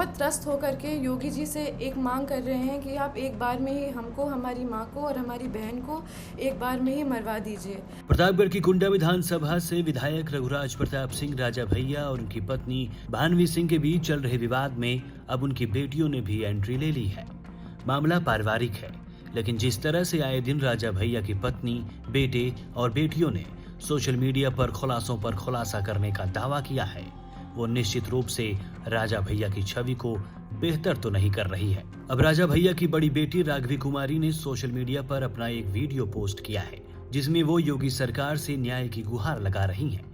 बहुत त्रस्त होकर के योगी जी से एक मांग कर रहे हैं कि आप एक बार में ही हमको, हमारी माँ को और हमारी बहन को एक बार में ही मरवा दीजिए। प्रतापगढ़ की कुंडा विधानसभा से विधायक रघुराज प्रताप सिंह राजा भैया और उनकी पत्नी भानवी सिंह के बीच चल रहे विवाद में अब उनकी बेटियों ने भी एंट्री ले ली है। मामला पारिवारिक है, लेकिन जिस तरह से आए दिन राजा भैया की पत्नी, बेटे और बेटियों ने सोशल मीडिया पर खुलासों पर खुलासा करने का दावा किया है, वो निश्चित रूप से राजा भैया की छवि को बेहतर तो नहीं कर रही है। अब राजा भैया की बड़ी बेटी राघवी कुमारी ने सोशल मीडिया पर अपना एक वीडियो पोस्ट किया है, जिसमें वो योगी सरकार से न्याय की गुहार लगा रही हैं।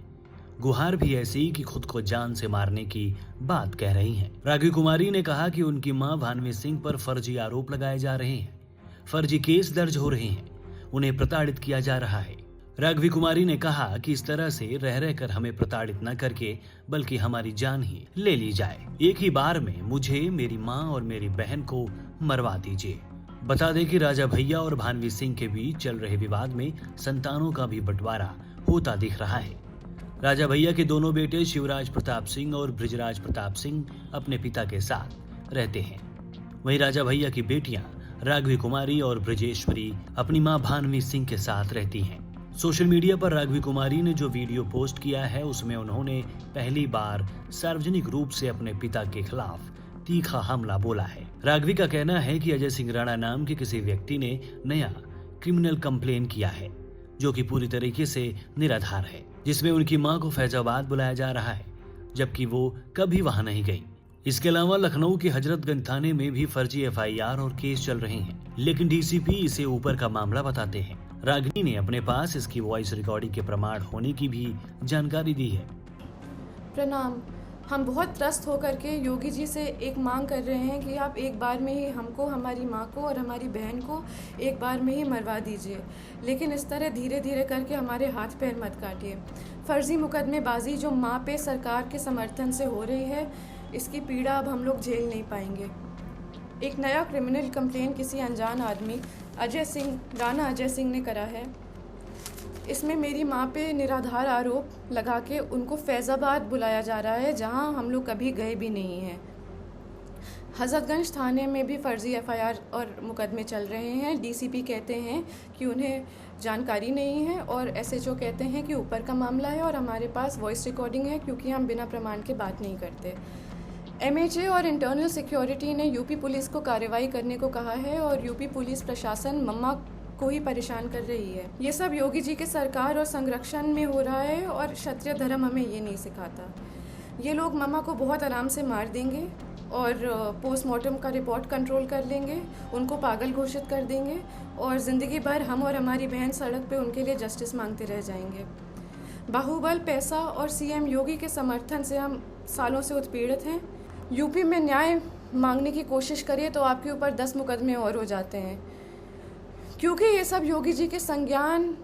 गुहार भी ऐसी कि खुद को जान से मारने की बात कह रही हैं। राघवी कुमारी ने कहा कि उनकी मां भानवी सिंह पर फर्जी आरोप लगाए जा रहे हैं, फर्जी केस दर्ज हो रहे हैं, उन्हें प्रताड़ित किया जा रहा है। राघवी कुमारी ने कहा कि इस तरह से रह रहकर हमें प्रताड़ित न करके बल्कि हमारी जान ही ले ली जाए। एक ही बार में मुझे, मेरी माँ और मेरी बहन को मरवा दीजिए। बता दें कि राजा भैया और भानवी सिंह के बीच चल रहे विवाद में संतानों का भी बंटवारा होता दिख रहा है। राजा भैया के दोनों बेटे शिवराज प्रताप सिंह और बृजराज प्रताप सिंह अपने पिता के साथ रहते हैं। वहीं राजा भैया की बेटियां राघवी कुमारी और ब्रजेश्वरी अपनी मां भानवी सिंह के साथ रहती हैं। सोशल मीडिया पर राघवी कुमारी ने जो वीडियो पोस्ट किया है, उसमें उन्होंने पहली बार सार्वजनिक रूप से अपने पिता के खिलाफ तीखा हमला बोला है। राघवी का कहना है कि अजय सिंह राणा नाम के किसी व्यक्ति ने नया क्रिमिनल कंप्लेन किया है, जो कि पूरी तरीके से निराधार है, जिसमें उनकी मां को फैजाबाद बुलाया जा रहा है, जबकि वो कभी वहां नहीं गई। इसके अलावा लखनऊ के हजरतगंज थाने में भी फर्जी एफआईआर और केस चल रहे हैं, लेकिन डीसीपी इसे ऊपर का मामला बताते हैं। रागिनी ने अपने पास इसकी वॉइस रिकॉर्डिंग के प्रमाण होने की भी जानकारी दी है। प्रणाम। हम बहुत त्रस्त होकर के योगी जी से एक मांग कर रहे हैं कि आप एक बार में ही हमको, हमारी माँ को और हमारी बहन को एक बार में ही मरवा दीजिए, लेकिन इस तरह धीरे धीरे करके हमारे हाथ पैर मत काटिए। फर्जी मुकदमेबाजी जो माँ पे सरकार के समर्थन से हो रही है, इसकी पीड़ा अब हम लोग झेल नहीं पाएंगे। एक नया क्रिमिनल कंप्लेन किसी अनजान आदमी राणा अजय सिंह ने करा है। इसमें मेरी माँ पे निराधार आरोप लगा के उनको फैजाबाद बुलाया जा रहा है, जहां हम लोग कभी गए भी नहीं हैं। हजरतगंज थाने में भी फर्जी एफआईआर और मुकदमे चल रहे हैं। डीसीपी कहते हैं कि उन्हें जानकारी नहीं है और एसएचओ कहते हैं कि ऊपर का मामला है और हमारे पास वॉइस रिकॉर्डिंग है, क्योंकि हम बिना प्रमाण के बात नहीं करते। एमएचए और इंटरनल सिक्योरिटी ने यूपी पुलिस को कार्रवाई करने को कहा है और यूपी पुलिस प्रशासन मम्मा को ही परेशान कर रही है। ये सब योगी जी के सरकार और संरक्षण में हो रहा है और क्षत्रिय धर्म हमें ये नहीं सिखाता। ये लोग मम्मा को बहुत आराम से मार देंगे और पोस्टमार्टम का रिपोर्ट कंट्रोल कर लेंगे, उनको पागल घोषित कर देंगे और ज़िंदगी भर हम और हमारी बहन सड़क पे उनके लिए जस्टिस मांगते रह जाएंगे। बाहुबल, पैसा और सीएम योगी के समर्थन से हम सालों से उत्पीड़ित हैं। यूपी में न्याय मांगने की कोशिश करिए तो आपके ऊपर 10 मुकदमे और हो जाते हैं, क्योंकि ये सब योगी जी के संज्ञान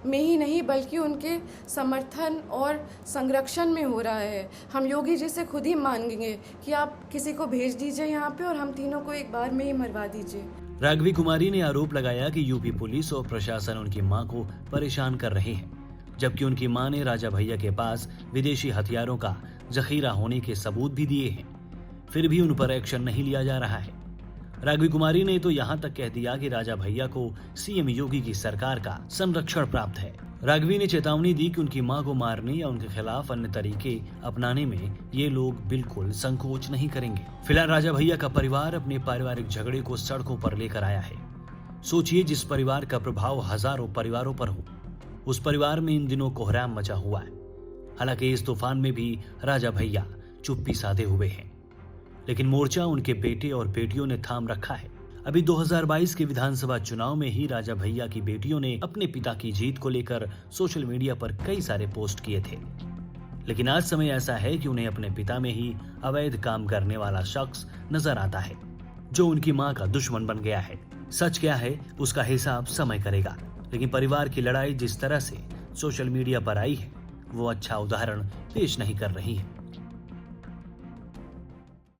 में ही नहीं बल्कि उनके समर्थन और संरक्षण में हो रहा है। हम योगी जी से खुद ही मांगेंगे कि आप किसी को भेज दीजिए यहाँ पे और हम तीनों को एक बार में ही मरवा दीजिए। राघवी कुमारी ने आरोप लगाया कि यूपी पुलिस और प्रशासन उनकी मां को परेशान कर रहे हैं, जबकि उनकी मां ने राजा भैया के पास विदेशी हथियारों का जखीरा होने के सबूत भी दिए हैं, फिर भी उन पर एक्शन नहीं लिया जा रहा है। राघवी कुमारी ने तो यहाँ तक कह दिया कि राजा भैया को सीएम योगी की सरकार का संरक्षण प्राप्त है। राघवी ने चेतावनी दी कि उनकी मां को मारने या उनके खिलाफ अन्य तरीके अपनाने में ये लोग बिल्कुल संकोच नहीं करेंगे। फिलहाल राजा भैया का परिवार अपने पारिवारिक झगड़े को सड़कों पर लेकर आया है। सोचिए, जिस परिवार का प्रभाव हजारों परिवारों पर हो, उस परिवार में इन दिनों कोहराम मचा हुआ है। हालांकि इस तूफान में भी राजा भैया चुप्पी साधे हुए हैं, लेकिन मोर्चा उनके बेटे और बेटियों ने थाम रखा है। अभी 2022 के विधानसभा चुनाव में ही राजा भैया की बेटियों ने अपने पिता की जीत को लेकर सोशल मीडिया पर कई सारे पोस्ट किए थे, लेकिन आज समय ऐसा है कि उन्हें अपने पिता में ही अवैध काम करने वाला शख्स नजर आता है, जो उनकी मां का दुश्मन बन गया है। सच क्या है उसका हिसाब समय करेगा, लेकिन परिवार की लड़ाई जिस तरह से सोशल मीडिया पर आई है, वो अच्छा उदाहरण पेश नहीं कर रही है।